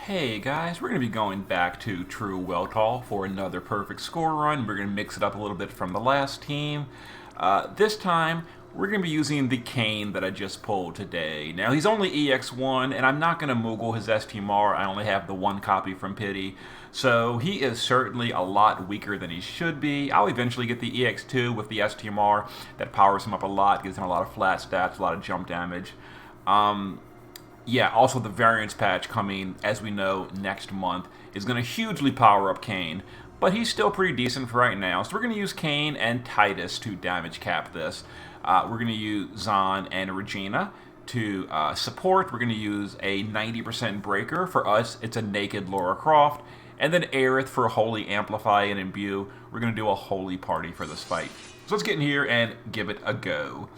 Hey guys, we're going to be going back to True Weltall for another perfect score run. We're going to mix it up a little bit from the last team. This time, we're going to be using the Kain that I just pulled today. Now, he's only EX1, and I'm not going to Moogle his STMR. I only have the one copy from Pity. So he is certainly a lot weaker than he should be. I'll eventually get the EX2 with the STMR. That powers him up a lot, gives him a lot of flat stats, a lot of jump damage. Yeah, also the variance patch coming, as we know, next month is going to hugely power up Kain, but he's still pretty decent for right now. So we're going to use Kain and Titus to damage cap this. We're going to use Zahn and Regina to support. We're going to use a 90% breaker. For us, it's a naked Lara Croft. And then Aerith for Holy Amplify and Imbue. We're going to do a Holy Party for this fight. So let's get in here and give it a go.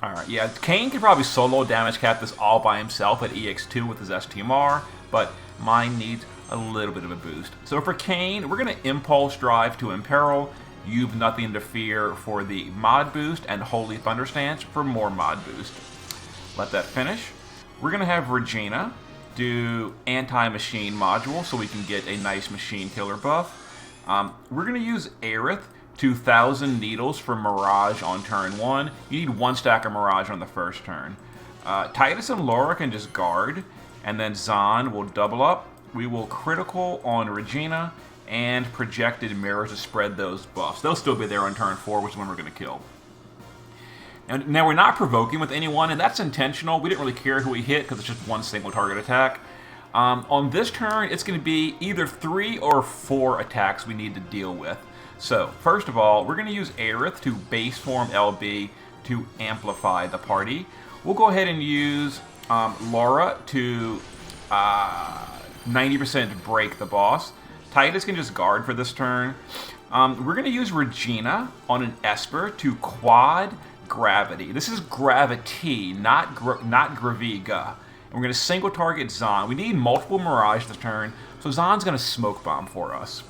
Alright, yeah, Kain could probably solo damage cap this all by himself at EX2 with his STMR, but mine needs a little bit of a boost. So for Kain, we're going to Impulse Drive to Imperil, You've Nothing to Fear for the mod boost, and Holy Thunderstance for more mod boost. Let that finish. We're going to have Regina do Anti-Machine module so we can get a nice Machine Killer buff. We're going to use Aerith 2,000 Needles for Mirage on turn 1. You need 1 stack of Mirage on the first turn. Titus and Lara can just guard, and then Zahn will double up. We will critical on Regina, and Projected Mirror to spread those buffs. They'll still be there on turn 4, which is when we're going to kill. Now we're not provoking with anyone, and that's intentional. We didn't really care who we hit, because it's just one single target attack. On this turn, it's going to be either 3 or 4 attacks we need to deal with. So, first of all, we're going to use Aerith to base form LB to amplify the party. We'll go ahead and use Lara to 90% break the boss. Titus can just guard for this turn. We're going to use Regina on an Esper to quad Gravity. This is Gravity, not Graviga. And we're going to single target Zahn. We need multiple Mirage this turn, so Zahn's going to Smoke Bomb for us.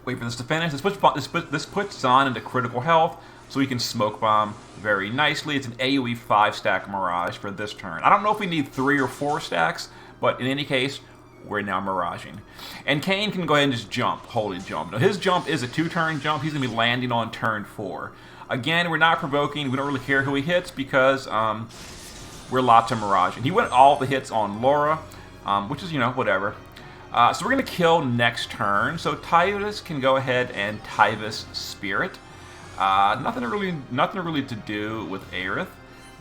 Wait for this to finish. This puts Zahn into critical health, so we can Smoke Bomb very nicely. It's an AoE 5-stack Mirage for this turn. I don't know if we need 3 or 4 stacks, but in any case, we're now Miraging. And Kain can go ahead and just jump, Holy Jump. Now, his jump is a 2-turn jump. He's going to be landing on turn 4. Again, we're not provoking. We don't really care who he hits because we're lots of Miraging. He went all the hits on Lara, which is, whatever. So we're going to kill next turn. So Titus can go ahead and Tyvis Spirit. Nothing really to do with Aerith.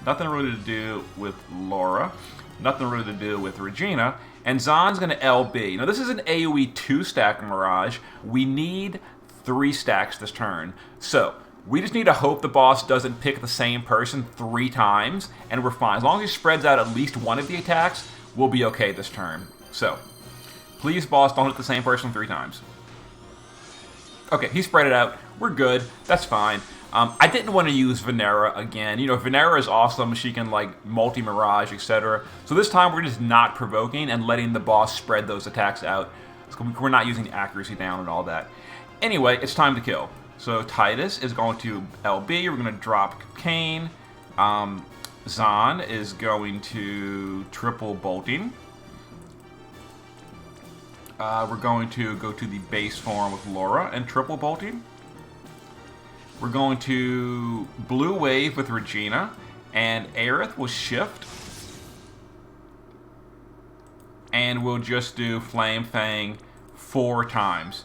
Nothing really to do with Lara. Nothing really to do with Regina. And Zahn's going to LB. Now this is an AoE 2-stack Mirage. We need 3 stacks this turn. So we just need to hope the boss doesn't pick the same person 3 times, and we're fine. As long as he spreads out at least one of the attacks, we'll be okay this turn. So please, boss, don't hit the same person 3 times. Okay, he spread it out. We're good. That's fine. I didn't want to use Venera again. Venera is awesome. She can, multi-mirage, etc. So this time, we're just not provoking and letting the boss spread those attacks out. So we're not using accuracy down and all that. Anyway, it's time to kill. So Titus is going to LB. We're going to drop Kain. Zahn is going to triple bolting. We're going to go to the base form with Lara and triple bolting. We're going to blue wave with Regina, and Aerith will shift. And we'll just do Flame Fang 4 times.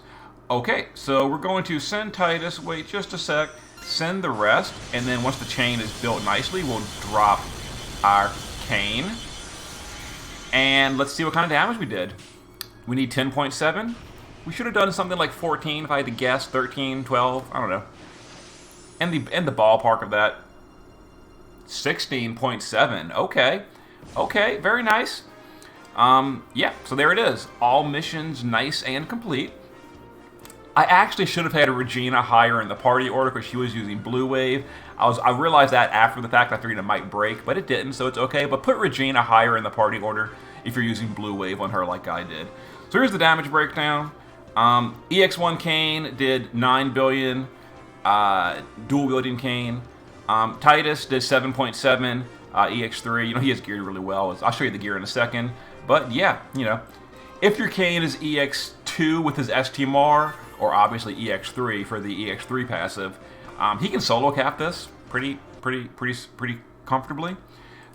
Okay, so we're going to send Titus, wait just a sec, send the rest, and then once the chain is built nicely, we'll drop our Kain. And let's see what kind of damage we did. We need 10.7. We should have done something like 14 if I had to guess, 13, 12, I don't know. And the ballpark of that, 16.7. Okay, very nice. Yeah, so there it is. All missions nice and complete. I actually should have had a Regina higher in the party order because she was using Blue Wave. I realized that after the fact. I figured it might break, but it didn't, so it's okay. But put Regina higher in the party order if you're using Blue Wave on her like I did. So here's the damage breakdown. EX1 Kain did 9 billion. Dual wielding Kain. Titus did 7.7. EX3, he is geared really well. I'll show you the gear in a second. But yeah, if your Kain is EX2 with his STMR, or obviously EX3 for the EX3 passive, he can solo cap this pretty comfortably.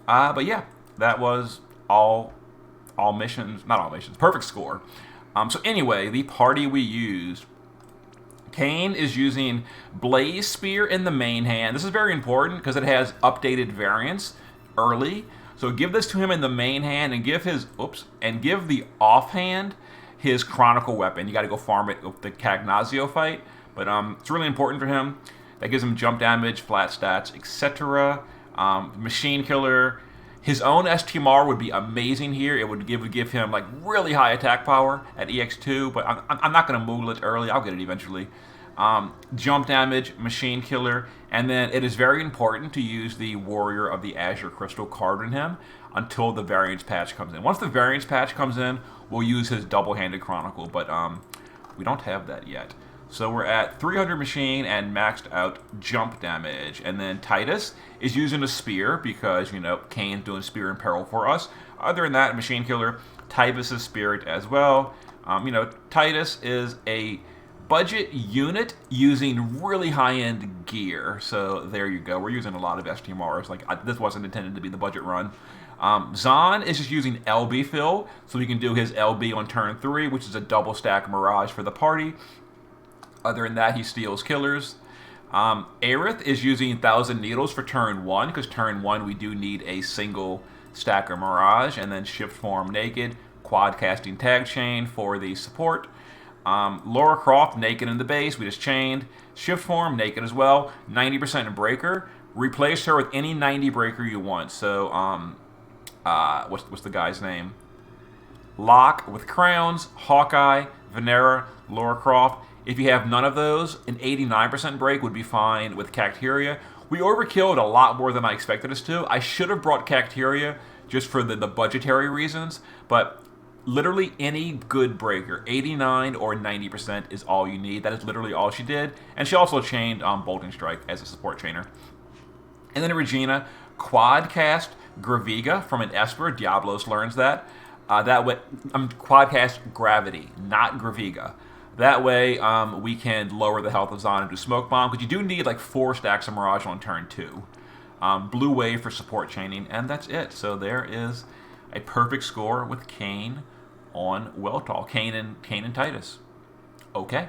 But yeah, that was all missions, not all missions, perfect score. So anyway, the party we used, Kain is using Blaze Spear in the main hand. This is very important because it has updated variants early. So give this to him in the main hand and give the offhand his Chronicle weapon. You got to go farm it with the Cagnazio fight, but it's really important for him. That gives him jump damage, flat stats, etc. Machine Killer. His own STMR would be amazing here. It would give him like really high attack power at EX2, but I'm not going to Moogle it early. I'll get it eventually. Jump damage, Machine Killer, and then it is very important to use the Warrior of the Azure Crystal card in him until the Variance patch comes in. Once the Variance patch comes in, we'll use his double-handed Chronicle, but we don't have that yet. So we're at 300 machine and maxed out jump damage. And then Titus is using a spear because, Kain's doing spear in peril for us. Other than that, Machine Killer, Titus' spirit as well. Titus is a budget unit using really high-end gear. So there you go. We're using a lot of STMRs. This wasn't intended to be the budget run. Zahn is just using LB fill, so he can do his LB on turn 3, which is a double stack Mirage for the party. Other than that, he steals killers. Aerith is using 1,000 Needles for turn 1, because turn 1 we do need a single stacker Mirage, and then Shift Form Naked, quad casting Tag Chain for the support. Lara Croft, Naked in the base, we just chained. Shift Form, Naked as well. 90% in Breaker. Replace her with any 90 Breaker you want. So, what's the guy's name? Locke with Crowns, Hawkeye, Venera, Lara Croft. If you have none of those, an 89% break would be fine with Cacteria. We overkilled a lot more than I expected us to. I should have brought Cacteria just for the budgetary reasons, but literally any good breaker, 89 or 90% is all you need. That is literally all she did. And she also chained Bolting Strike as a support chainer. And then Regina, quad cast Graviga from an Esper. Diablos learns that. That way, quad cast Gravity, not Graviga. That way, we can lower the health of Zahn and do Smoke Bomb, because you do need like 4 stacks of Mirage on turn 2. Blue Wave for support chaining, and that's it. So there is a perfect score with Kain on Weltall. Kain and Titus. Okay.